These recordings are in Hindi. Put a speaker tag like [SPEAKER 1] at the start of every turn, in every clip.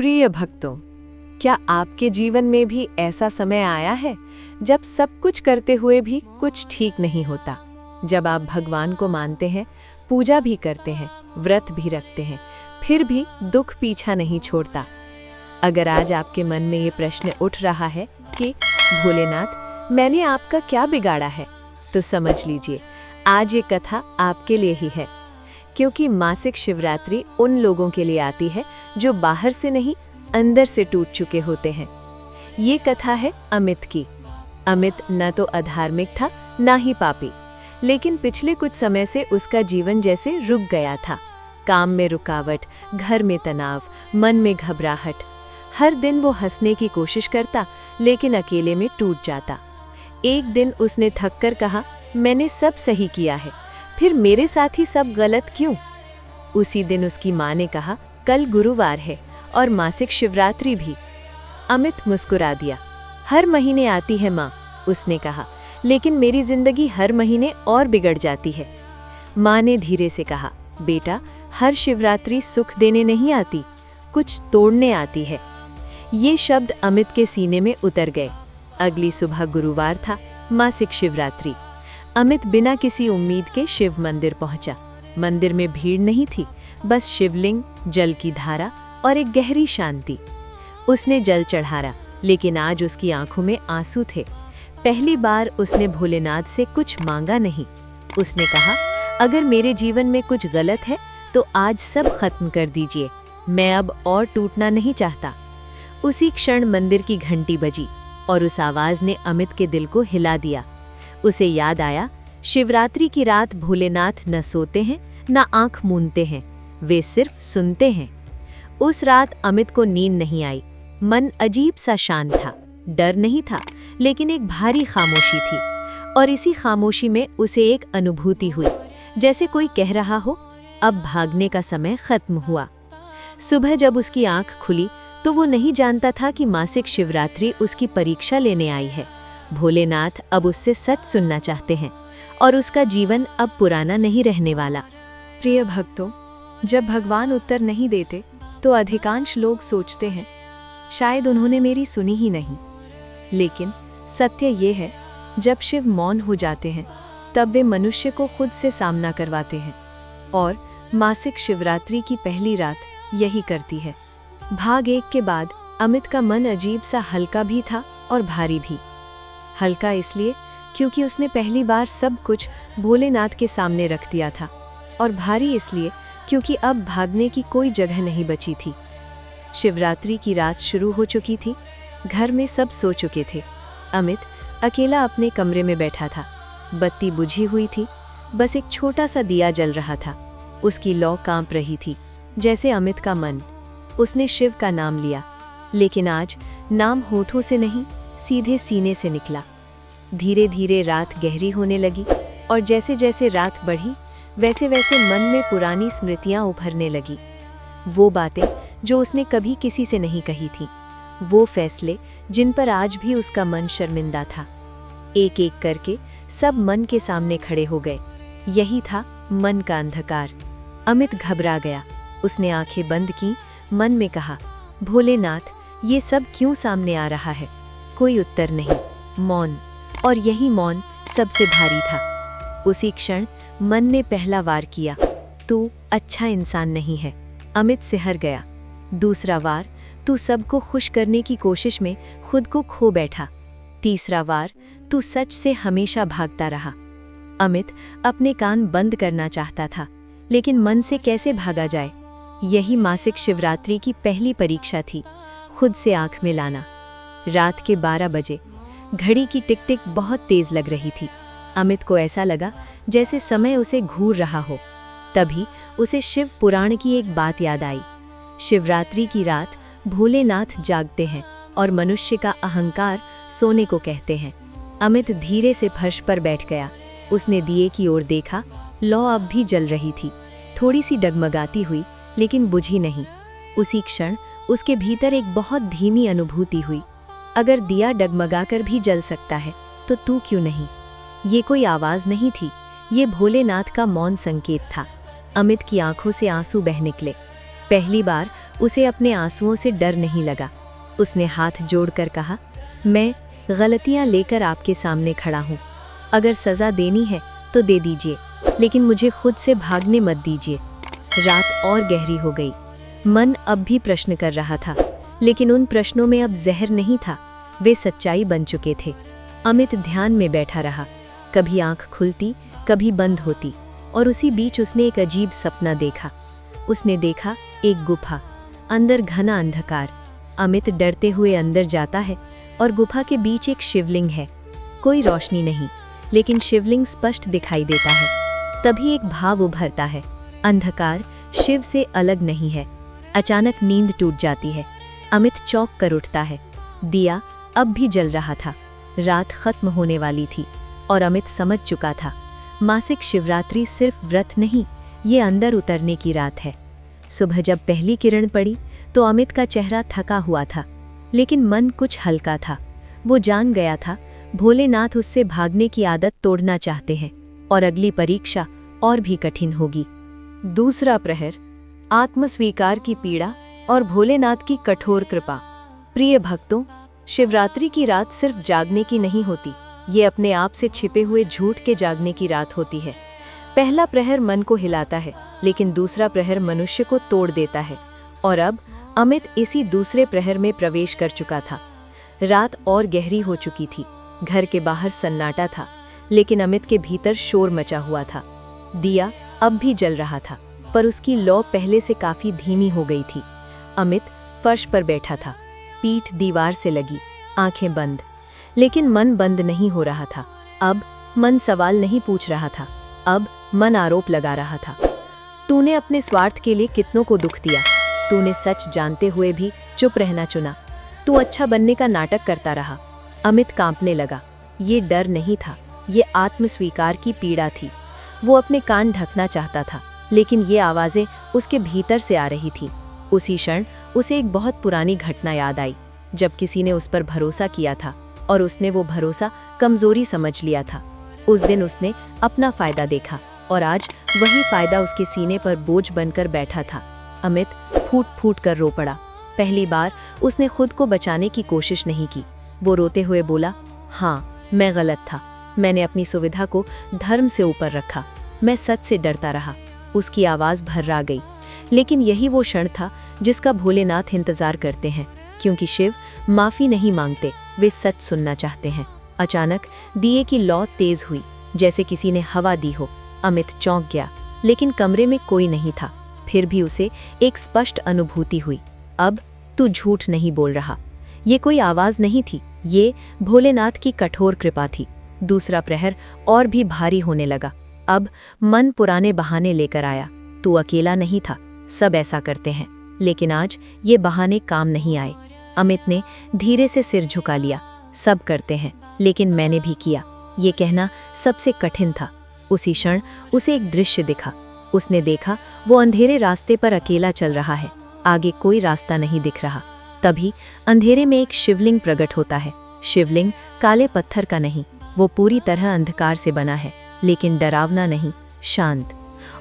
[SPEAKER 1] प्रिय भक्तों, क्या आपके जीवन में भी ऐसा समय आया है जब सब कुछ करते हुए भी कुछ ठीक नहीं होता? जब आप भगवान को मानते हैं, पूजा भी करते हैं, व्रत भी रखते हैं, फिर भी दुख पीछा नहीं छोड़ता। अगर आज आपके मन में ये प्रश्न उठ रहा है कि भोलेनाथ, मैंने आपका क्या बिगाड़ा है, तो समझ लीजिए आज ये कथा आपके लिए ही है। क्योंकि मासिक शिवरात्रि उन लोगों के लिए आती है जो बाहर से नहीं, अंदर से टूट चुके होते हैं। ये कथा है अमित की। अमित न तो अधार्मिक था, ना ही पापी, लेकिन पिछले कुछ समय से उसका जीवन जैसे रुक गया था। काम में रुकावट, घर में तनाव, मन में घबराहट। हर दिन वो हंसने की कोशिश करता, लेकिन अकेले में टूट जाता। एक दिन उसने थककर कहा, मैंने सब सही किया है, फिर मेरे साथ ही सब गलत क्यों? उसी दिन उसकी माँ ने कहा, कल गुरुवार है और मासिक शिवरात्रि भी। अमित मुस्कुरा दिया। हर महीने आती है माँ, उसने कहा, लेकिन मेरी जिंदगी हर महीने और बिगड़ जाती है। माँ ने धीरे से कहा, बेटा, हर शिवरात्रि सुख देने नहीं आती, कुछ तोड़ने आती है। ये शब्द अमित के सीने में उतर गए। अगली सुबह गुरुवार था, मासिक शिवरात्रि। अमित बिना किसी उम्मीद के शिव मंदिर पहुंचा। मंदिर में भीड़ नहीं थी, बस शिवलिंग, जल की धारा और एक गहरी शांति। उसने जल चढ़ाया, लेकिन आज उसकी आंखों में आंसू थे। पहली बार उसने भोलेनाथ से कुछ मांगा नहीं। उसने कहा, अगर मेरे जीवन में कुछ गलत है तो आज सब खत्म कर दीजिए, मैं अब और टूटना नहीं चाहता। उसी क्षण मंदिर की घंटी बजी और उस आवाज ने अमित के दिल को हिला दिया। उसे याद आया, शिवरात्रि की रात भोलेनाथ न सोते हैं, न आंख मूंदते हैं, वे सिर्फ सुनते हैं। उस रात अमित को नींद नहीं आई। मन अजीब सा शांत था। डर नहीं था, लेकिन एक भारी खामोशी थी। और इसी खामोशी में उसे एक अनुभूति हुई, जैसे कोई कह रहा हो, अब भागने का समय खत्म हुआ। सुबह जब उसकी आंख खुली तो वो नहीं जानता था कि मासिक शिवरात्रि उसकी परीक्षा लेने आई है। भोलेनाथ अब उससे सच सुनना चाहते हैं और उसका जीवन अब पुराना नहीं रहने वाला।
[SPEAKER 2] प्रिय भक्तों, जब भगवान उत्तर नहीं देते तो अधिकांश लोग सोचते हैं शायद उन्होंने मेरी सुनी ही नहीं। लेकिन सत्य ये है, जब शिव मौन हो जाते हैं तब वे मनुष्य को खुद से सामना करवाते हैं। और मासिक शिवरात्रि की पहली रात यही करती है। भाग 1 के बाद अमित का मन अजीब सा हल्का भी था और भारी भी। हल्का इसलिए क्योंकि उसने पहली बार सब कुछ भोलेनाथ के सामने रख दिया था, और भारी इसलिए क्योंकि अब भागने की कोई जगह नहीं बची थी। शिवरात्रि की रात शुरू हो चुकी थी। घर में सब सो चुके थे। अमित अकेला अपने कमरे में बैठा था। बत्ती बुझी हुई थी, बस एक छोटा सा दिया जल रहा था। उसकी लौ कांप रही थी, जैसे अमित का मन। उसने शिव का नाम लिया, लेकिन आज नाम होठों से नहीं, सीधे सीने से निकला। धीरे धीरे रात गहरी होने लगी, और जैसे जैसे रात बढ़ी वैसे वैसे मन में पुरानी स्मृतियां उभरने लगी। वो बातें जो उसने कभी किसी से नहीं कही थी, वो फैसले जिन पर आज भी उसका मन शर्मिंदा था। एक एक करके सब मन के सामने खड़े हो गए। यही था मन का अंधकार। अमित घबरा गया। उसने आंखें बंद की, मन में कहा, भोलेनाथ, ये सब क्यों सामने आ रहा है? कोई उत्तर नहीं, मौन। और यही मौन सबसे भारी था। उसी क्षण मन ने पहला वार किया, तू अच्छा इंसान नहीं है। अमित सिहर गया। दूसरा वार, तू सबको खुश करने की कोशिश में खुद को खो बैठा। तीसरा वार, तू सच से हमेशा भागता रहा। अमित अपने कान बंद करना चाहता था, लेकिन मन से कैसे भागा जाए? यही मासिक शिवरात्रि की पहली परीक्षा थी, खुद से आंख मिलाना। रात के 12 बजे। घड़ी की टिक टिक बहुत तेज लग रही थी। अमित को ऐसा लगा जैसे समय उसे घूर रहा हो। तभी उसे शिव पुराण की एक बात याद आई। शिवरात्रि की रात भोलेनाथ जागते हैं और मनुष्य का अहंकार सोने को कहते हैं। अमित धीरे से फर्श पर बैठ गया। उसने दिए की ओर देखा। लौ अब भी जल रही थी, थोड़ी सी डगमगाती हुई, लेकिन बुझी नहीं। उसी क्षण उसके भीतर एक बहुत धीमी अनुभूति हुई, अगर दिया डगमगाकर भी जल सकता है तो तू क्यों नहीं? ये कोई आवाज नहीं थी, ये भोलेनाथ का मौन संकेत था। अमित की आंखों से आंसू बह निकले। पहली बार उसे अपने आंसुओं से डर नहीं लगा। उसने हाथ जोड़कर कहा, मैं गलतियां लेकर आपके सामने खड़ा हूँ। अगर सज़ा देनी है तो दे दीजिए, लेकिन मुझे खुद से भागने मत दीजिए। रात और गहरी हो गई। मन अब भी प्रश्न कर रहा था, लेकिन उन प्रश्नों में अब जहर नहीं था, वे सच्चाई बन चुके थे। अमित ध्यान में बैठा रहा। कभी आंख खुलती, कभी बंद होती, और उसी बीच उसने एक अजीब सपना देखा। उसने देखा एक गुफा, अंदर घना अंधकार। अमित डरते हुए अंदर जाता है और गुफा के बीच एक शिवलिंग है। कोई रोशनी नहीं, लेकिन शिवलिंग स्पष्ट दिखाई देता है। तभी एक भाव उभरता है, अंधकार शिव से अलग नहीं है। अचानक नींद टूट जाती है। अमित चौंक कर उठता है। दिया अब भी जल रहा था। रात खत्म होने वाली थी और अमित समझ चुका था, मासिक शिवरात्रि सिर्फ व्रत नहीं, ये अंदर उतरने की रात है। सुबह जब पहली किरण पड़ी तो अमित का चेहरा थका हुआ था, लेकिन मन कुछ हल्का था। वो जान गया था भोलेनाथ उससे भागने की आदत तोड़ना चाहते हैं और अगली परीक्षा और भी कठिन होगी।
[SPEAKER 1] दूसरा प्रहर, आत्मस्वीकार की पीड़ा और भोलेनाथ की कठोर कृपा। प्रिय भक्तों, शिवरात्रि की रात सिर्फ जागने की नहीं होती, ये अपने आप से छिपे हुए झूठ के जागने की रात होती है। पहला प्रहर मन को हिलाता है, लेकिन दूसरा प्रहर मनुष्य को तोड़ देता है। और अब अमित इसी दूसरे प्रहर में प्रवेश कर चुका था। रात और गहरी हो चुकी थी। घर के बाहर सन्नाटा था, लेकिन अमित के भीतर शोर मचा हुआ था। दिया अब भी जल रहा था, पर उसकी लौ पहले से काफी धीमी हो गई थी। अमित फर्श पर बैठा था, पीठ दीवार से लगी, आंखें बंद। लेकिन मन बंद नहीं हो रहा था। अब मन सवाल नहीं पूछ रहा था, अब मन आरोप लगा रहा था। तूने अपने स्वार्थ के लिए कितनों को दुख दिया। तूने सच जानते हुए भी चुप रहना चुना। तू अच्छा बनने का नाटक करता रहा। अमित कांपने लगा। ये डर नहीं था, ये आत्मस्वीकार की पीड़ा थी। वो अपने कान ढकना चाहता था, लेकिन ये आवाज़ें उसके भीतर से आ रही थी। उसी क्षण उसे एक बहुत पुरानी घटना याद आई, जब किसी ने उस पर भरोसा किया था और उसने वो भरोसा कमजोरी समझ लिया था। उस दिन उसने अपना फायदा देखा और आज वही फायदा उसके सीने पर बोझ बनकर बैठा था। अमित फूट फूट कर रो पड़ा। पहली बार उसने खुद को बचाने की कोशिश नहीं की। वो रोते हुए बोला, हाँ, मैं गलत था। मैंने अपनी सुविधा को धर्म से ऊपर रखा। मैं सच से डरता रहा। उसकी आवाज़ भर्रा गई। लेकिन यही वो क्षण था जिसका भोलेनाथ इंतजार करते हैं, क्योंकि शिव माफ़ी नहीं मांगते, वे सच सुनना चाहते हैं। अचानक दिए की लौ तेज हुई, जैसे किसी ने हवा दी हो। अमित चौंक गया, लेकिन कमरे में कोई नहीं था। फिर भी उसे एक स्पष्ट अनुभूति हुई, अब तू झूठ नहीं बोल रहा। ये कोई आवाज़ नहीं थी, ये भोलेनाथ की कठोर कृपा थी। दूसरा प्रहर और भी भारी होने लगा। अब मन पुराने बहाने लेकर आया। तू अकेला नहीं था, सब ऐसा करते हैं। लेकिन आज ये बहाने काम नहीं आए। अमित ने धीरे से सिर झुका लिया। सब करते हैं, लेकिन मैंने भी किया, ये कहना सबसे कठिन था। उसी क्षण उसे एक दृश्य दिखा। उसने देखा वो अंधेरे रास्ते पर अकेला चल रहा है। आगे कोई रास्ता नहीं दिख रहा। तभी अंधेरे में एक शिवलिंग प्रकट होता है। शिवलिंग काले पत्थर का नहीं, वो पूरी तरह अंधकार से बना है, लेकिन डरावना नहीं, शांत।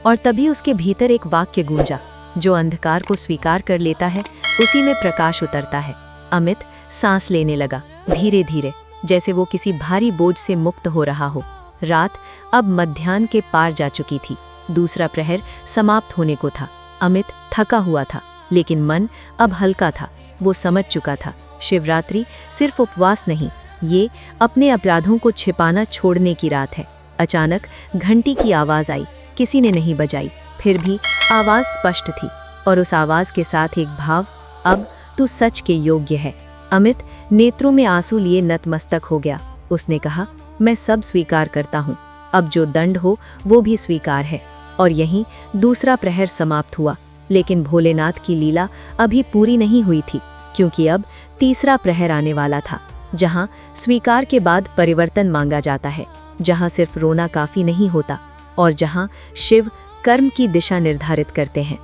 [SPEAKER 1] और तभी उसके भीतर एक वाक्य गूंजा, जो अंधकार को स्वीकार कर लेता है, उसी में प्रकाश उतरता है। अमित सांस लेने लगा, धीरे धीरे, जैसे वो किसी भारी बोझ से मुक्त हो रहा हो। रात अब मध्याह्न के पार जा चुकी थी। दूसरा प्रहर समाप्त होने को था। अमित थका हुआ था, लेकिन मन अब हल्का था। वो समझ चुका था, शिवरात्रि सिर्फ उपवास नहीं, ये अपने अपराधों को छिपाना छोड़ने की रात है। अचानक घंटी की आवाज़ आई। किसी ने नहीं बजाई, फिर भी आवाज़ स्पष्ट थी, और उस आवाज़ के साथ एक भाव, अब तू सच के योग्य है। अमित नेत्रों में आंसू लिए नतमस्तक हो गया। उसने कहा, मैं सब स्वीकार करता हूँ, अब जो दंड हो वो भी स्वीकार है। और यहीं दूसरा प्रहर समाप्त हुआ। लेकिन भोलेनाथ की लीला अभी पूरी नहीं हुई थी, क्योंकि अब तीसरा प्रहर आने वाला था, जहाँ स्वीकार के बाद परिवर्तन मांगा जाता है, जहाँ सिर्फ रोना काफ़ी नहीं होता, और जहाँ शिव कर्म की दिशा निर्धारित करते हैं।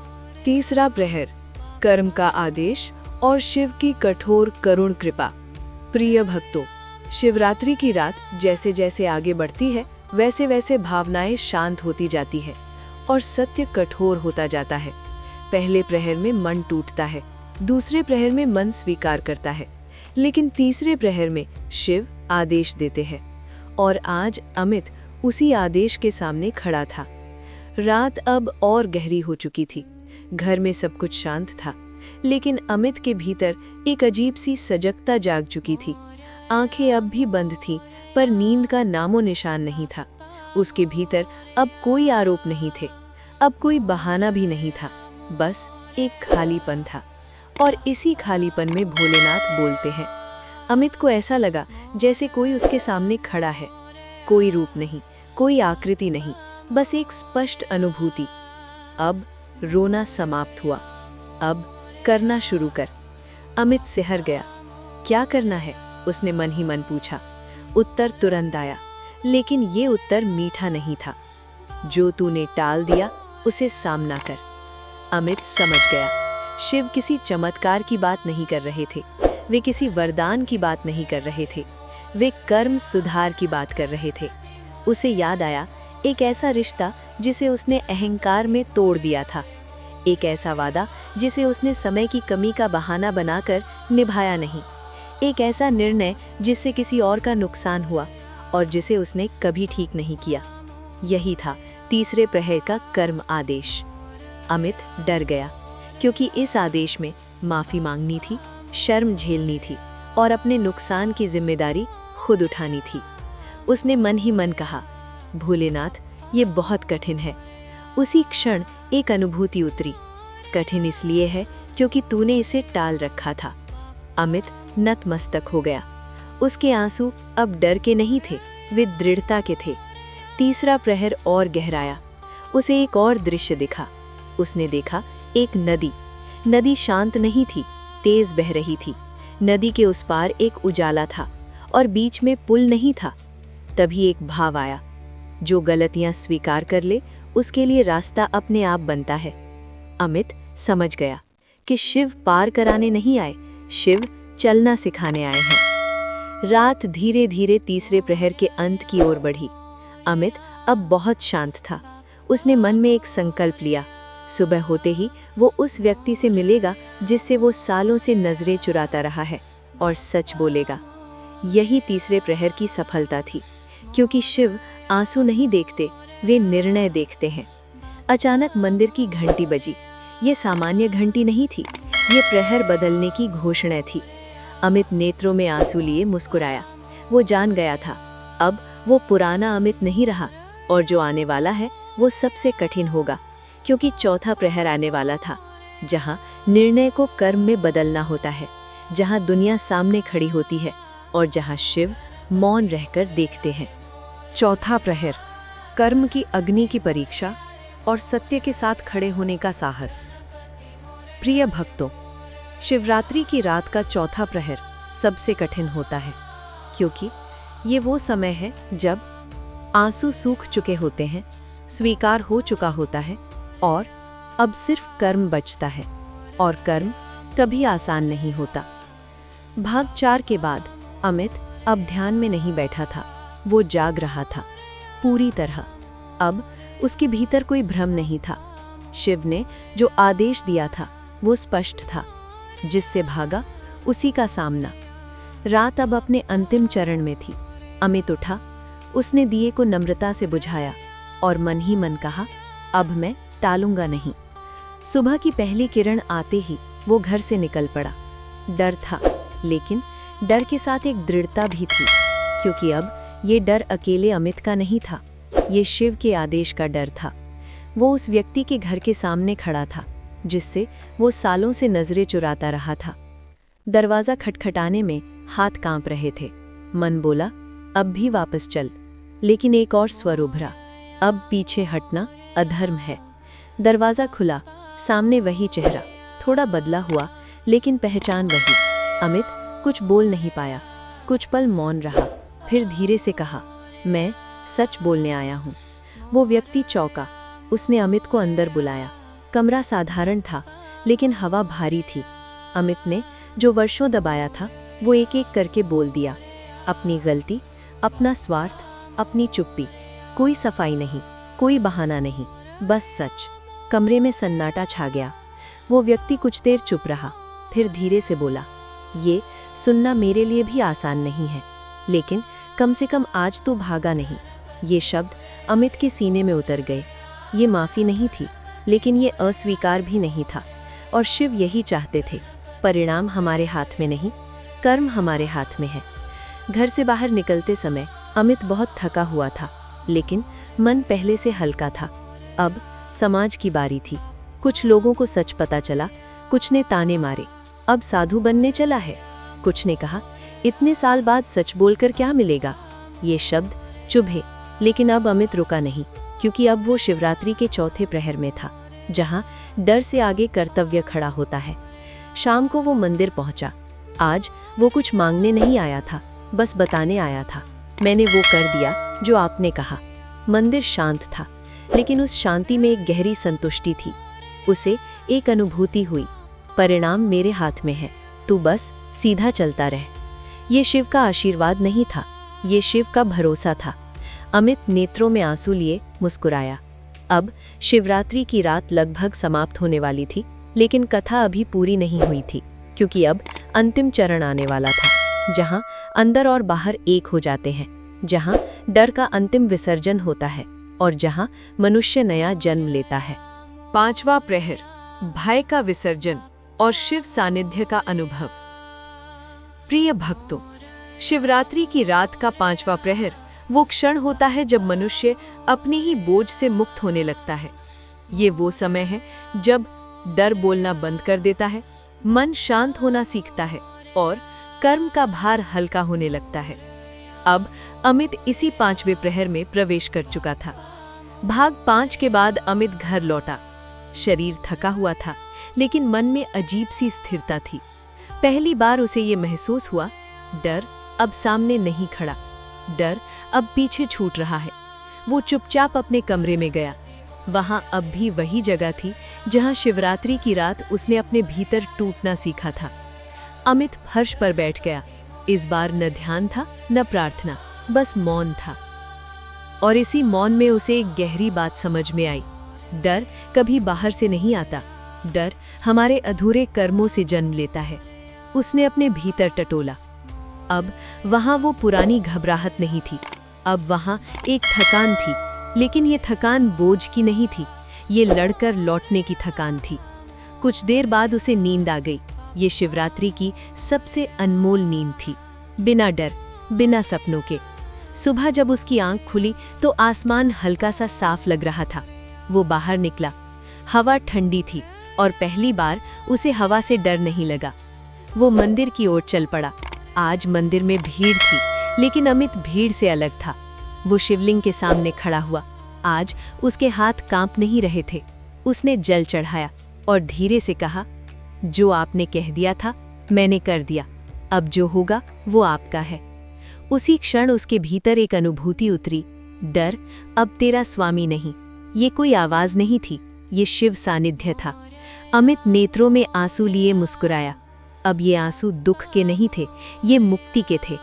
[SPEAKER 1] तीसरा प्रहर, कर्म का आदेश और शिव की कठोर करुण कृपा। प्रिय भक्तों, शिवरात्रि की रात जैसे जैसे आगे बढ़ती है, वैसे वैसे भावनाएं शांत होती जाती है और सत्य कठोर होता जाता है।
[SPEAKER 2] पहले प्रहर में मन टूटता है, दूसरे प्रहर में मन स्वीकार करता है, लेकिन तीसरे प्रहर में शिव आदेश देते हैं। और आज अमित उसी आदेश के सामने खड़ा था। रात अब और गहरी हो चुकी थी। घर में सब कुछ शांत था, लेकिन अमित के भीतर एक अजीब सी सजगता जाग चुकी थी। आंखें अब भी बंद थीं, पर नींद का नामो निशान नहीं था। उसके भीतर अब कोई आरोप नहीं थे, अब कोई बहाना भी नहीं था, बस एक खालीपन था। और इसी खालीपन में भोलेनाथ बोलते हैं। अमित को ऐसा लगा जैसे कोई उसके सामने खड़ा है। कोई रूप नहीं, कोई आकृति नहीं, बस एक स्पष्ट अनुभूति। अब रोना समाप्त हुआ, अब करना शुरू कर। अमित सिहर गया। क्या करना है? उसने मन ही मन पूछा। उत्तर तुरंत आया, लेकिन ये उत्तर मीठा नहीं था। जो तूने टाल दिया उसे सामना कर। अमित समझ गया, शिव किसी चमत्कार की बात नहीं कर रहे थे, वे किसी वरदान की बात नहीं कर रहे थे, वे कर्म सुधार की बात कर रहे थे। उसे याद आया एक ऐसा रिश्ता जिसे उसने अहंकार में तोड़ दिया था, एक ऐसा वादा जिसे उसने समय की कमी का बहाना बनाकर निभाया नहीं, एक ऐसा निर्णय जिससे किसी और का नुकसान हुआ और जिसे उसने कभी ठीक नहीं किया। यही था तीसरे प्रहर का कर्म आदेश। अमित डर गया, क्योंकि इस आदेश में माफी मांगनी थी, शर्म झेलनी थी और अपने नुकसान की जिम्मेदारी खुद उठानी थी। उसने मन ही मन कहा, भोलेनाथ, ये बहुत कठिन है। उसी क्षण एक अनुभूति उतरी। कठिन इसलिए है क्योंकि तूने इसे टाल रखा था। अमित नतमस्तक हो गया। उसके आंसू अब डर के नहीं थे, वे दृढ़ता के थे। तीसरा प्रहर और गहराया। उसे एक और दृश्य दिखा। उसने देखा एक नदी। नदी शांत नहीं थी, तेज बह रही थी। नदी के उस पार एक उजाला था और बीच में पुल नहीं था। तभी एक भाव आया, जो गलतियां स्वीकार कर ले उसके लिए रास्ता अपने आप बनता है। अमित समझ गया कि शिव पार कराने नहीं आए, शिव चलना सिखाने आए हैं। रात धीरे धीरे तीसरे प्रहर के अंत की ओर बढ़ी। अमित अब बहुत शांत था। उसने मन में एक संकल्प लिया, सुबह होते ही वो उस व्यक्ति से मिलेगा जिससे वो सालों से नजरें चुराता रहा है, और सच बोलेगा। यही तीसरे प्रहर की सफलता थी, क्योंकि शिव आंसू नहीं देखते, वे निर्णय देखते हैं। अचानक मंदिर की घंटी बजी। ये सामान्य घंटी नहीं थी, ये प्रहर बदलने की घोषणा थी। अमित नेत्रों में आंसू लिए मुस्कुराया। वो जान गया था, अब वो पुराना अमित नहीं रहा, और जो आने वाला है वो सबसे कठिन होगा, क्योंकि चौथा प्रहर आने वाला था, जहां निर्णय को कर्म में बदलना होता है, जहां दुनिया सामने खड़ी होती है और जहां शिव मौन रहकर देखते हैं।
[SPEAKER 1] चौथा प्रहर, कर्म की अग्नि की परीक्षा और सत्य के साथ खड़े होने का साहस। प्रिय भक्तों, शिवरात्रि की रात का चौथा प्रहर सबसे कठिन होता है, क्योंकि ये वो समय है जब आंसू सूख चुके होते हैं, स्वीकार हो चुका होता है और अब सिर्फ कर्म बचता है, और कर्म कभी आसान नहीं होता। भाग 4 के बाद अमित अब ध्यान में नहीं बैठा था, वो जाग रहा था पूरी तरह। अब उसके भीतर कोई भ्रम नहीं था। शिव ने जो आदेश दिया था वो स्पष्ट था, जिससे भागा उसी का सामना। रात अब अपने अंतिम चरण में थी। अमित उठा, उसने दिए को नम्रता से बुझाया और मन ही मन कहा, अब मैं टालूंगा नहीं। सुबह की पहली किरण आते ही वो घर से निकल पड़ा। डर था, लेकिन डर के साथ एक दृढ़ता भी थी, क्योंकि अब ये डर अकेले अमित का नहीं था, ये शिव के आदेश का डर था। वो उस व्यक्ति के घर के सामने खड़ा था, जिससे वो सालों से नजरें चुराता रहा था। दरवाजा खटखटाने में हाथ कांप रहे थे। मन बोला, अब भी वापस चल, लेकिन एक और स्वर उभरा, अब पीछे हटना अधर्म है। दरवाजा खुला, सामने वही चेहरा, थोड़ा बदला हुआ लेकिन पहचान वही। अमित कुछ बोल नहीं पाया, कुछ पल मौन रहा, फिर धीरे से कहा, मैं सच बोलने आया हूँ। वो व्यक्ति चौंका। उसने अमित को अंदर बुलाया। कमरा साधारण था, लेकिन हवा भारी थी। अमित ने जो वर्षों दबाया था वो एक एक करके बोल दिया, अपनी गलती, अपना स्वार्थ, अपनी चुप्पी। कोई सफाई नहीं, कोई बहाना नहीं, बस सच। कमरे में सन्नाटा छा गया।
[SPEAKER 2] वो व्यक्ति कुछ देर चुप रहा, फिर धीरे से बोला, ये सुनना मेरे लिए भी आसान नहीं है, लेकिन कम से कम आज तो भागा नहीं। ये शब्द अमित के सीने में उतर गए। ये माफ़ी नहीं थी, लेकिन ये अस्वीकार भी नहीं था। और शिव यही चाहते थे, परिणाम हमारे हाथ में नहीं, कर्म हमारे हाथ में है। घर से बाहर निकलते समय अमित बहुत थका हुआ था, लेकिन मन पहले से हल्का था। अब समाज की बारी थी। कुछ लोगों को सच पता चला, कुछ ने ताने मारे, अब साधु बनने चला है। कुछ ने कहा, इतने साल बाद सच बोलकर क्या मिलेगा। ये शब्द चुभे, लेकिन अब अमित रुका नहीं, क्योंकि अब वो शिवरात्रि के चौथे प्रहर में था, जहां डर से आगे कर्तव्य खड़ा होता है। शाम को वो मंदिर पहुंचा। आज वो कुछ मांगने नहीं आया था, बस बताने आया था, मैंने वो कर दिया जो आपने कहा। मंदिर शांत था, लेकिन उस शांति में एक गहरी संतुष्टि थी। उसे एक अनुभूति हुई, परिणाम मेरे हाथ में है, तू बस सीधा चलता रह। ये शिव का आशीर्वाद नहीं था, ये शिव का भरोसा था। अमित नेत्रों में आंसू लिए मुस्कुराया। अब शिवरात्रि की रात लगभग समाप्त होने वाली थी, लेकिन कथा अभी पूरी नहीं हुई थी, क्योंकि अब अंतिम चरण आने वाला था, जहां अंदर और बाहर एक हो जाते हैं, जहां डर का अंतिम विसर्जन होता है और जहां मनुष्य नया जन्म लेता है।
[SPEAKER 1] पांचवा प्रहर, भय का विसर्जन और शिव सानिध्य का अनुभव। प्रिय भक्तों, शिवरात्रि की रात का पांचवा प्रहर वो क्षण होता है जब मनुष्य अपने ही बोझ से मुक्त होने लगता है। ये वो समय है जब डर बोलना बंद कर देता है, मन शांत होना सीखता है और कर्म का भार हल्का होने लगता है। अब अमित इसी पांचवें प्रहर में प्रवेश कर चुका था। भाग 5 के बाद अमित घर लौटा। शरीर थका हुआ था, लेकिन मन में अजीब सी स्थिरता थी। पहली बार उसे ये महसूस हुआ, डर अब सामने नहीं खड़ा, डर अब पीछे छूट रहा है। वो चुपचाप अपने कमरे में गया। वहां अब भी वही जगह थी जहां शिवरात्रि की रात उसने अपने भीतर टूटना सीखा था। अमित फर्श पर बैठ गया। इस बार न ध्यान था न प्रार्थना, बस मौन था। और इसी मौन में उसे एक गहरी बात समझ में आई। डर कभी बाहर से नहीं आता, डर हमारे अधूरे कर्मों से जन्म लेता है। उसने अपने भीतर टटोला। अब वहां वो पुरानी घबराहट नहीं थी, अब वहां एक थकान थी, लेकिन ये थकान बोझ की नहीं थी, ये लड़कर लौटने की थकान थी। कुछ देर बाद उसे नींद आ गई। ये शिवरात्रि की सबसे अनमोल नींद थी, बिना डर, बिना सपनों के। सुबह जब उसकी आंख खुली तो आसमान हल्का सा साफ लग रहा था। वो बाहर निकला। हवा ठंडी थी और पहली बार उसे हवा से डर नहीं लगा। वो मंदिर की ओर चल पड़ा। आज मंदिर में भीड़ थी, लेकिन अमित भीड़ से अलग था। वो शिवलिंग के सामने खड़ा हुआ। आज उसके हाथ कांप नहीं रहे थे। उसने जल चढ़ाया और धीरे से कहा, जो आपने कह दिया था मैंने कर दिया, अब जो होगा वो आपका है। उसी क्षण उसके भीतर एक अनुभूति उतरी, डर अब तेरा स्वामी नहीं। ये कोई आवाज नहीं थी, ये शिव सानिध्य था। अमित नेत्रों में आंसू लिए मुस्कुराया। अब ये आंसू दुख के नहीं थे, ये मुक्ति के थे।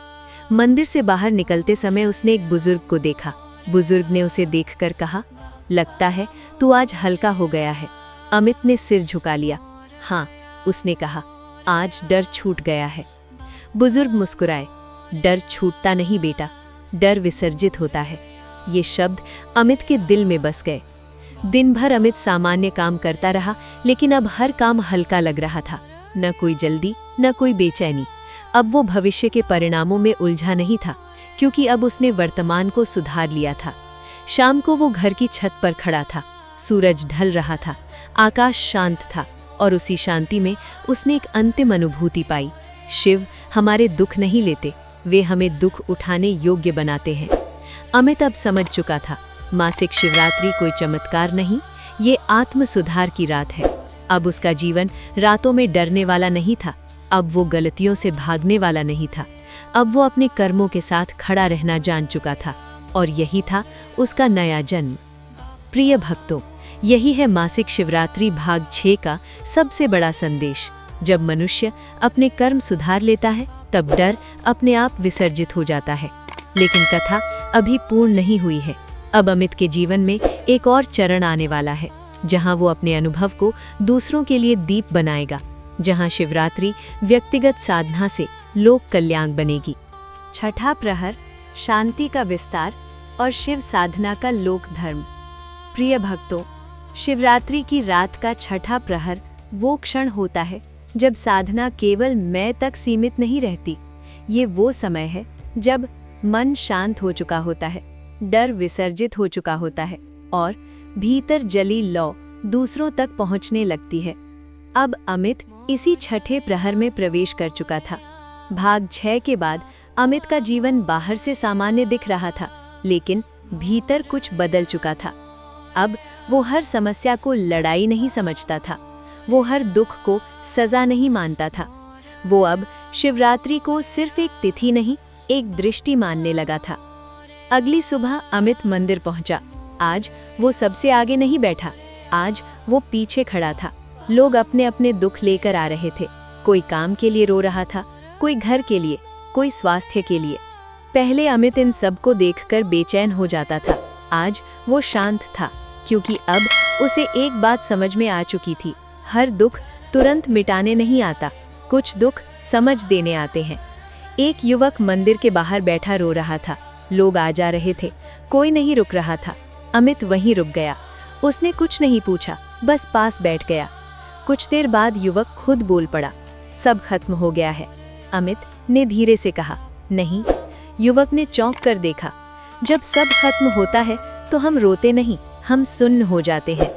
[SPEAKER 1] मंदिर से बाहर निकलते समय उसने एक बुजुर्ग को देखा। बुजुर्ग ने उसे देखकर कहा, लगता है तू आज हल्का हो गया है। अमित ने सिर झुका लिया। हाँ, उसने कहा, आज डर छूट गया है। बुजुर्ग मुस्कुराए। डर छूटता नहीं बेटा, डर विसर्जित होता है। ये शब्द अमित के दिल में बस गए। दिन भर अमित सामान्य काम करता रहा, लेकिन अब हर काम हल्का लग रहा था। न कोई जल्दी, न कोई बेचैनी। अब वो भविष्य के परिणामों में उलझा नहीं था, क्योंकि अब उसने वर्तमान को सुधार लिया था। शाम को वो घर की छत पर खड़ा था। सूरज ढल रहा था, आकाश शांत था, और उसी शांति में उसने एक अंतिम अनुभूति पाई। शिव हमारे दुख नहीं लेते, वे हमें दुख उठाने योग्य बनाते हैं। अमित अब समझ चुका था, मासिक शिवरात्रि कोई चमत्कार नहीं, ये आत्म सुधार की रात है। अब उसका जीवन रातों में डरने वाला नहीं था, अब वो गलतियों से भागने वाला नहीं था। अब वो अपने कर्मों के साथ खड़ा रहना जान चुका था, और यही था उसका नया जन्म। प्रिय भक्तों, यही है मासिक शिवरात्रि भाग 6 का सबसे बड़ा संदेश। जब मनुष्य अपने कर्म सुधार लेता है, तब डर अपने आप विसर्जित हो जाता है। लेकिन कथा अभी पूर्ण नहीं हुई है। अब अमित के जीवन में एक और चरण आने वाला है। जहां वो अपने अनुभव को दूसरों के लिए दीप बनाएगा, जहां शिवरात्रि व्यक्तिगत साधना से लोक कल्याण बनेगी।
[SPEAKER 2] छठा प्रहर, शांति का विस्तार और शिव साधना का लोक धर्म। प्रिय भक्तों, शिवरात्रि की रात का छठा प्रहर वो क्षण होता है जब साधना केवल मैं तक सीमित नहीं रहती। ये वो समय है जब मन शांत हो चुका होता है, डर विसर्जित हो चुका होता है और भीतर जली लौ दूसरों तक पहुंचने लगती है। अब अमित इसी छठे प्रहर में प्रवेश कर चुका था। भाग 6 के बाद अमित का जीवन बाहर से सामान्य दिख रहा था, लेकिन भीतर कुछ बदल चुका था। अब वो हर समस्या को लड़ाई नहीं समझता था, वो हर दुख को सजा नहीं मानता था। वो अब शिवरात्रि को सिर्फ एक तिथि नहीं, एक दृष्टि मानने लगा था। अगली सुबह अमित मंदिर पहुंचा। आज वो सबसे आगे नहीं बैठा, आज वो पीछे खड़ा था। लोग अपने अपने दुख लेकर आ रहे थे। कोई काम के लिए रो रहा था, कोई घर के लिए, कोई स्वास्थ्य के लिए। पहले अमित इन सब को देखकर बेचैन हो जाता था। आज वो शांत था, क्योंकि अब उसे एक बात समझ में आ चुकी थी, हर दुख तुरंत मिटाने नहीं आता, कुछ दुख समझ देने आते हैं। एक युवक मंदिर के बाहर बैठा रो रहा था। लोग आ जा रहे थे, कोई नहीं रुक रहा था। अमित वहीं रुक गया। उसने कुछ नहीं पूछा, बस पास बैठ गया। कुछ देर बाद युवक खुद बोल पड़ा, सब खत्म हो गया है। अमित ने धीरे से कहा, नहीं। युवक ने चौंक कर देखा। जब सब खत्म होता है तो हम रोते नहीं, हम सुन्न हो जाते हैं।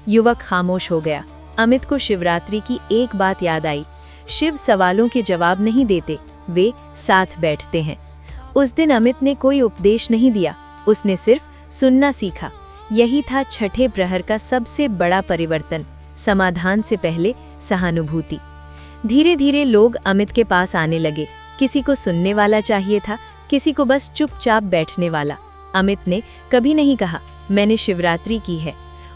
[SPEAKER 2] युवक खामोश हो गया। अमित को शिवरात्रि की एक बात याद आई, शिव सवालों के जवाब नहीं देते, वे साथ बैठते हैं। उस दिन अमित ने कोई उपदेश नहीं दिया, उसने सिर्फ सुनना सीखा। यही था छठे प्रहर का सबसे बड़ा परिवर्तन, समाधान से पहले सहानुभूति। धीरे धीरे लोग अमित के पास आने लगे। किसी को सुनने वाला चाहिए था, किसी को बस चुपचाप बैठने वाला। अमित ने कभी नहीं कहा, मैंने शिवरात्रि की है।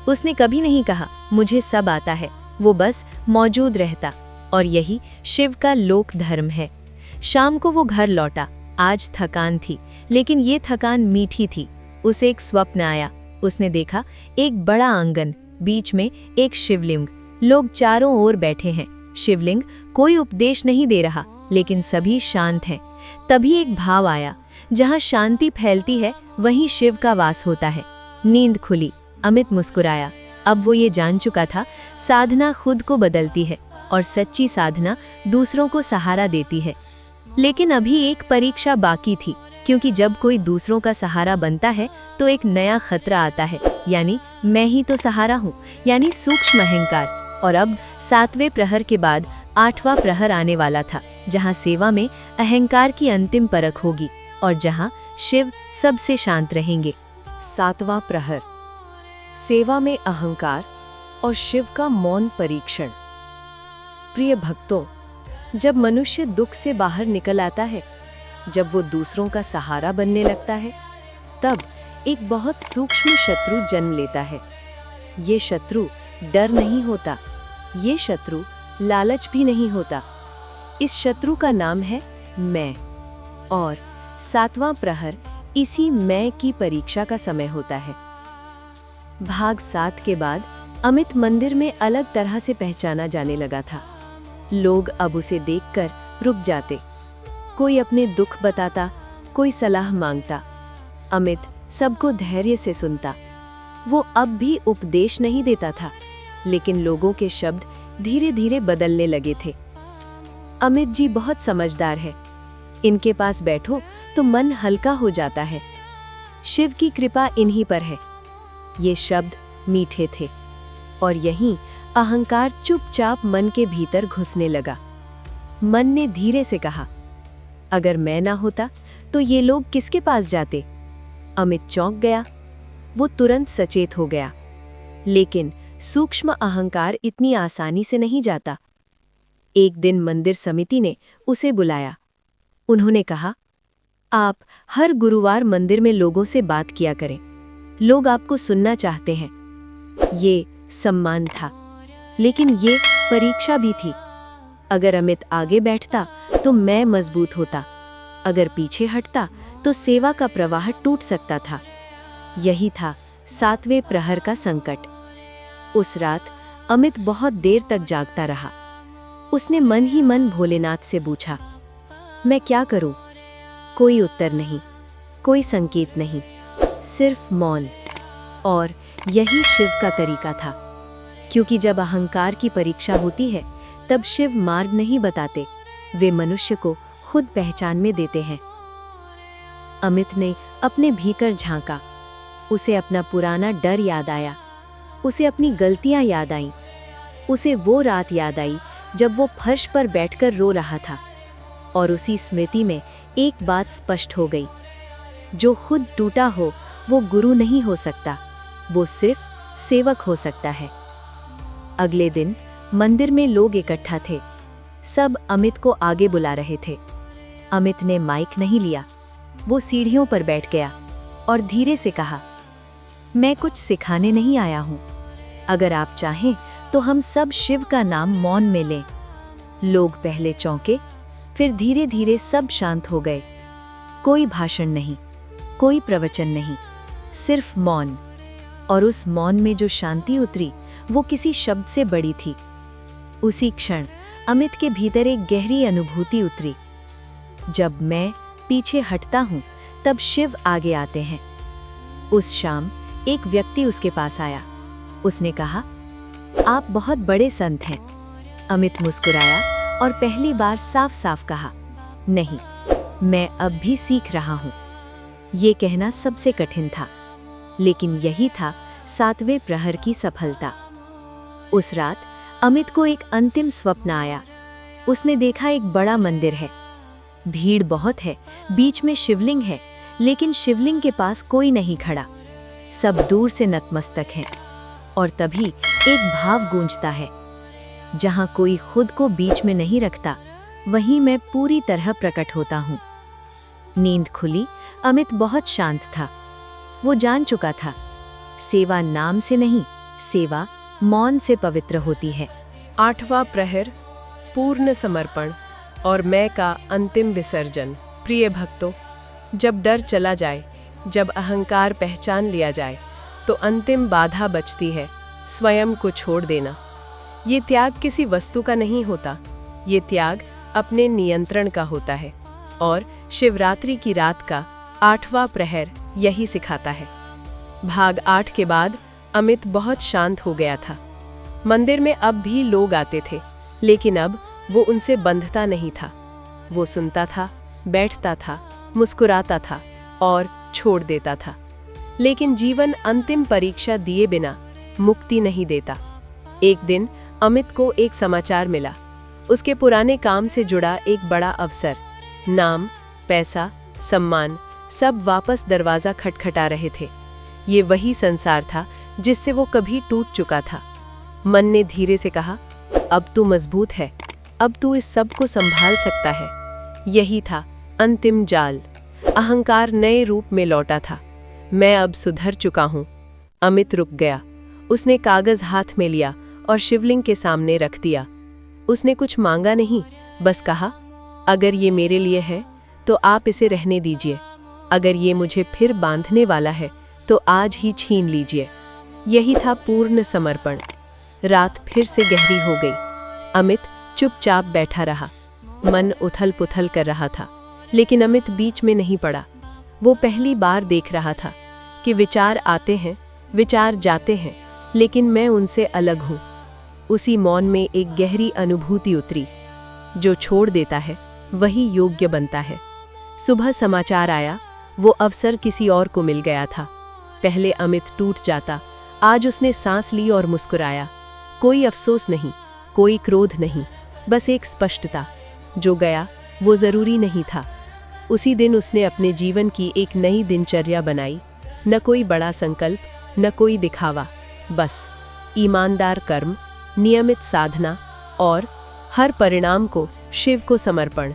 [SPEAKER 2] उसने कभी नहीं कहा, मुझे सब आता है। वो बस मौजूद रहता, और यही शिव का लोक धर्म है। शाम को वो घर लौटा। आज थकान थी, लेकिन ये थकान मीठी थी। उसे एक स्वप्न आया। उसने देखा एक बड़ा आंगन, बीच में एक शिवलिंग। लोग चारों ओर बैठे हैं। शिवलिंग कोई उपदेश नहीं दे रहा, लेकिन सभी शांत हैं। तभी एक भाव आया, जहाँ शांति फैलती है वहीं शिव का वास होता है। नींद खुली। अमित मुस्कुराया। अब वो ये जान चुका था, साधना खुद को बदलती है और सच्ची साधना दूसरों को सहारा देती है। लेकिन अभी एक परीक्षा बाकी थी, क्योंकि जब कोई दूसरों का सहारा बनता है तो एक नया खतरा आता है, यानी मैं ही तो सहारा हूँ, यानी सूक्ष्म अहंकार। और अब 7वें प्रहर के बाद 8वां प्रहर आने वाला था, जहाँ सेवा में अहंकार की अंतिम परख होगी और जहाँ शिव सबसे शांत रहेंगे।
[SPEAKER 1] 7वां प्रहर, सेवा में अहंकार और शिव का मौन परीक्षण। प्रिय भक्तों, जब मनुष्य दुख से बाहर निकल आता है, जब वो दूसरों का सहारा बनने लगता है, तब एक बहुत सूक्ष्म शत्रु जन्म लेता है। ये शत्रु डर नहीं होता, ये शत्रु लालच भी नहीं होता। इस शत्रु का नाम है मैं। और 7वां प्रहर इसी मैं की परीक्षा का समय होता है। भाग 7 के बाद अमित मंदिर में अलग तरह से पहचाना जाने लगा था। लोग अब उसे देखकर रुक जाते। कोई अपने दुख बताता, कोई सलाह मांगता। अमित सबको धैर्य से सुनता। वो अब भी उपदेश नहीं देता था, लेकिन लोगों के शब्द धीरे धीरे बदलने लगे थे। अमित जी बहुत समझदार है, इनके पास बैठो तो मन हल्का हो जाता है। शिव की कृपा इन्हीं पर है। ये शब्द मीठे थे, और यहीं अहंकार चुपचाप मन के भीतर घुसने लगा। मन ने धीरे से कहा, अगर मैं ना होता तो ये लोग किसके पास जाते? अमित चौंक गया। वो तुरंत सचेत हो गया। लेकिन सूक्ष्म अहंकार इतनी आसानी से नहीं जाता। एक दिन मंदिर समिति ने उसे बुलाया। उन्होंने कहा, आप हर गुरुवार मंदिर में लोगों से बात किया करें। लोग आपको सुनना चाहते हैं। ये सम्मान था, लेकिन ये परीक्षा भी थी। अगर अमित आगे बैठता तो मैं मजबूत होता, अगर पीछे हटता तो सेवा का प्रवाह टूट सकता था। यही था 7वें प्रहर का संकट।
[SPEAKER 2] उस रात अमित बहुत देर तक जागता रहा। उसने मन ही मन भोलेनाथ से पूछा, मैं क्या करूं? कोई उत्तर नहीं, कोई संकेत नहीं, सिर्फ मौन। और यही शिव का तरीका था, क्योंकि जब अहंकार की परीक्षा होती है तब शिव मार्ग नहीं बताते, वे मनुष्य को खुद पहचान में देते हैं। अमित ने अपने भीतर झांका। उसे अपना पुराना डर याद आया, उसे अपनी गलतियां याद आईं, उसे वो रात याद आई जब वो फर्श पर बैठकर रो रहा था। और उसी स्मृति में एक बात स्पष्ट हो गई, जो खुद टूटा हो वो गुरु नहीं हो सकता, वो सिर्फ सेवक हो सकता है। अगले दिन मंदिर में लोग इकट्ठा थे। सब अमित को आगे बुला रहे थे। अमित ने माइक नहीं लिया। वो सीढ़ियों पर बैठ गया और धीरे से कहा, मैं कुछ सिखाने नहीं आया हूं। अगर आप चाहें तो हम सब शिव का नाम मौन में लें। लोग पहले चौंके, फिर धीरे धीरे सब शांत हो गए। कोई भाषण नहीं, कोई प्रवचन नहीं, सिर्फ मौन। और उस मौन में जो शांति उतरी वो किसी शब्द से बड़ी थी। उसी क्षण अमित के भीतर एक गहरी अनुभूति उतरी। जब मैं पीछे हटता हूं तब शिव आगे आते हैं। उस शाम एक व्यक्ति उसके पास आया। उसने कहा, आप बहुत बड़े संत हैं। अमित मुस्कुराया और पहली बार साफ साफ कहा, नहीं, मैं अब भी सीख रहा हूं। ये कहना सबसे कठिन था, लेकिन यही था 7वें प्रहर की सफलता। उस रात अमित को एक अंतिम स्वप्न आया। उसने देखा एक बड़ा मंदिर है, भीड़ बहुत है, बीच में शिवलिंग है, लेकिन शिवलिंग के पास कोई नहीं खड़ा। सब दूर से नतमस्तक हैं। और तभी एक भाव गूंजता है, जहां कोई खुद को बीच में नहीं रखता, वहीं मैं पूरी तरह प्रकट होता हूं। नींद खुली। अमित बहुत शांत था। वो जान चुका था, सेवा नाम से नहीं, सेवा मौन से पवित्र होती है।
[SPEAKER 1] 8वां प्रहर, पूर्ण समर्पण और मैं का अंतिम विसर्जन। प्रिय भक्तों, जब डर चला जाए, जब अहंकार पहचान लिया जाए, तो अंतिम बाधा बचती है, स्वयं को छोड़ देना। ये त्याग किसी वस्तु का नहीं होता, ये त्याग अपने नियंत्रण का होता है। और शिवरात्रि की रात का 8वां प्रहर यही सिखाता है। भाग 8 के बाद अमित बहुत शांत हो गया था। मंदिर में अब भी लोग आते थे, लेकिन अब वो उनसे बंधता नहीं था। वो सुनता था, बैठता था, मुस्कुराता था और छोड़ देता था। लेकिन जीवन अंतिम परीक्षा दिए बिना मुक्ति नहीं देता। एक दिन अमित को एक समाचार मिला। उसके पुराने काम से जुड़ा एक बड़ा अवसर, नाम, पैसा, सम्मान, सब वापस दरवाजा खटखटा रहे थे। ये वही संसार था जिससे वो कभी टूट चुका था। मन ने धीरे से कहा, अब तू मजबूत है, अब तू इस सब को संभाल सकता है। यही था अंतिम जाल। अहंकार नए रूप में लौटा था। मैं अब सुधर चुका हूँ। अमित रुक गया। उसने कागज हाथ में लिया और शिवलिंग के सामने रख दिया। उसने कुछ मांगा नहीं, बस कहा, अगर ये मेरे लिए है तो आप इसे रहने दीजिए। अगर ये मुझे फिर बांधने वाला है तो आज ही छीन लीजिए। यही था पूर्ण समर्पण। रात फिर से गहरी हो गई। अमित चुपचाप बैठा रहा। मन उथल पुथल कर रहा था, लेकिन अमित बीच में नहीं पड़ा। वो पहली बार देख रहा था कि विचार आते हैं, विचार जाते हैं, लेकिन मैं उनसे अलग हूँ। उसी मौन में एक गहरी अनुभूति उतरी, जो छोड़ देता है वही योग्य बनता है। सुबह समाचार आया, वो अवसर किसी और को मिल गया था। पहले अमित टूट जाता, आज उसने सांस ली और मुस्कुराया। कोई अफसोस नहीं, कोई क्रोध नहीं, बस एक स्पष्टता, जो गया वो जरूरी नहीं था। उसी दिन उसने अपने जीवन की एक नई दिनचर्या बनाई। न कोई बड़ा संकल्प, न कोई दिखावा, बस ईमानदार कर्म, नियमित साधना और हर परिणाम को शिव को समर्पण।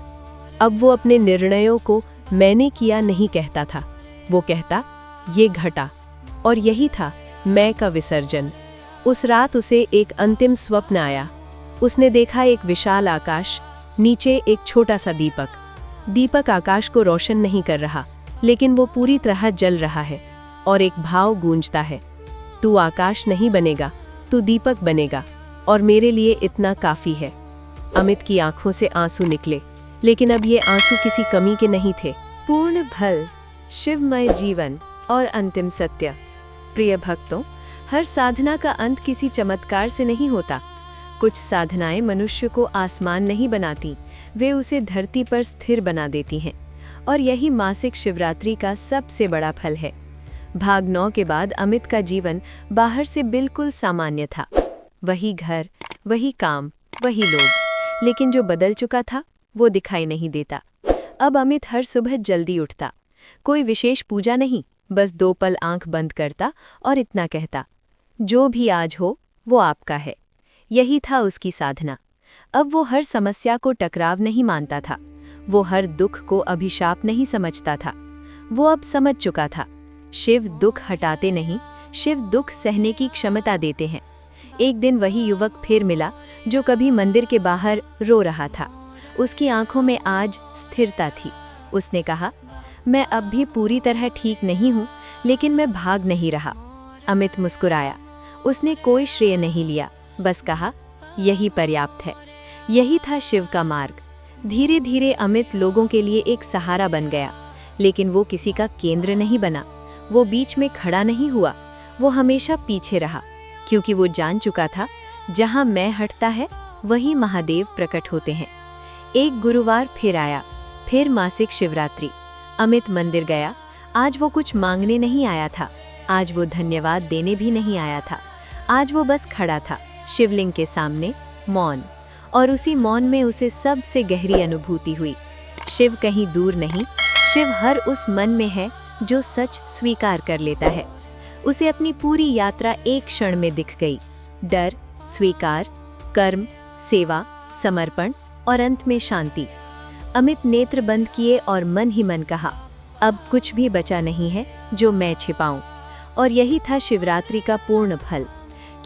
[SPEAKER 1] अब वो अपने निर्णयों को मैंने किया नहीं कहता था, वो कहता ये घटा। और यही था मैं का विसर्जन। उस रात उसे एक अंतिम स्वप्न आया। उसने देखा एक विशाल आकाश, नीचे एक छोटा सा दीपक। दीपक आकाश को रोशन नहीं कर रहा, लेकिन वो पूरी तरह जल रहा है। और एक भाव गूंजता है, तू आकाश नहीं बनेगा, तू दीपक बनेगा और मेरे लिए इतना काफी है। अमित की आंखों से आंसू निकले, लेकिन अब ये आंसू किसी कमी के नहीं थे। पूर्ण फल, शिवमय जीवन और अंतिम सत्य। प्रिय भक्तों, हर साधना का अंत किसी चमत्कार से नहीं होता। कुछ साधनाएं मनुष्य को आसमान नहीं बनाती, वे उसे धरती पर स्थिर बना देती हैं। और यही मासिक शिवरात्रि का सबसे बड़ा फल है। भाग 9 के बाद अमित का जीवन बाहर से बिल्कुल सामान्य था। वही घर, वही काम, वही लोग, लेकिन जो बदल चुका था वो दिखाई नहीं देता। अब अमित हर सुबह जल्दी उठता, कोई विशेष पूजा नहीं, बस 2 पल आंख बंद करता और इतना कहता, जो भी आज हो वो आपका है। यही था उसकी साधना। अब वो हर समस्या को टकराव नहीं मानता था, वो हर दुख को अभिशाप नहीं समझता था। वो अब समझ चुका था, शिव दुख हटाते नहीं, शिव दुख सहने की क्षमता देते हैं। एक दिन वही युवक फिर मिला जो कभी मंदिर के बाहर रो रहा था। उसकी आंखों में आज स्थिरता थी। उसने कहा, मैं अब भी पूरी तरह ठीक नहीं हूँ, लेकिन मैं भाग नहीं रहा। अमित मुस्कुराया। उसने कोई श्रेय नहीं लिया, बस कहा, यही पर्याप्त है। यही था शिव का मार्ग। धीरे धीरे अमित लोगों के लिए एक सहारा बन गया, लेकिन वो किसी का केंद्र नहीं बना। वो बीच में खड़ा नहीं हुआ, वो हमेशा पीछे रहा, क्योंकि वो जान चुका था, जहाँ मैं हटता है वहीं महादेव प्रकट होते हैं। एक गुरुवार फिर आया, फिर मासिक शिवरात्रि। अमित मंदिर गया। आज वो कुछ मांगने नहीं आया था, आज वो धन्यवाद देने भी नहीं आया था। आज वो बस खड़ा था, शिवलिंग के सामने, मौन। और उसी मौन में उसे सबसे गहरी अनुभूति हुई। शिव कहीं दूर नहीं, शिव हर उस मन में है जो सच स्वीकार कर लेता है। उसे अपनी पूरी यात्रा एक क्षण में दिख गई। डर, स्वीकार, कर्म, सेवा, समर्पण और अंत में शांति। अमित नेत्र बंद किए और मन ही मन कहा, अब कुछ भी बचा नहीं है जो मैं छिपाऊं। और यही था शिवरात्रि का पूर्ण फल,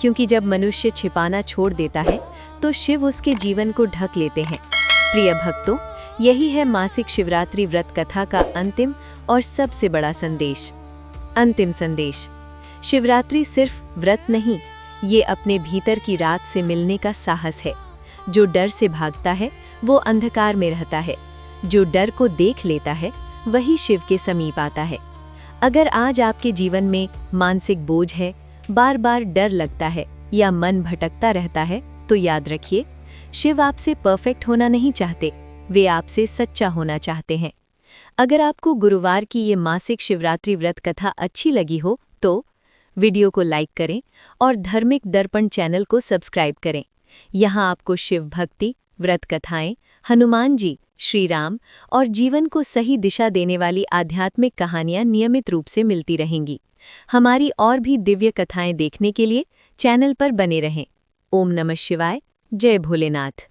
[SPEAKER 1] क्योंकि जब मनुष्य छिपाना छोड़ देता है तो शिव उसके जीवन को ढक लेते हैं। प्रिय भक्तों, यही है मासिक शिवरात्रि व्रत कथा का अंतिम और सबसे बड़ा संदेश। अंतिम संदेश, शिवरात्रि सिर्फ व्रत नहीं, ये अपने भीतर की रात से मिलने का साहस है। जो डर से भागता है वो अंधकार में रहता है, जो डर को देख लेता है वही शिव के समीप आता है। अगर आज आपके जीवन में मानसिक बोझ है, बार बार डर लगता है या मन भटकता रहता है, तो याद रखिए, शिव आपसे परफेक्ट होना नहीं चाहते, वे आपसे सच्चा होना चाहते हैं। अगर आपको गुरुवार की ये मासिक शिवरात्रि व्रत कथा अच्छी लगी हो तो वीडियो को लाइक करें और धार्मिक दर्पण चैनल को सब्सक्राइब करें। यहाँ आपको शिव भक्ति, व्रत कथाएं, हनुमान जी, श्री राम और जीवन को सही दिशा देने वाली आध्यात्मिक कहानियां नियमित रूप से मिलती रहेंगी। हमारी और भी दिव्य कथाएं देखने के लिए चैनल पर बने रहें। ओम नमः शिवाय। जय भोलेनाथ।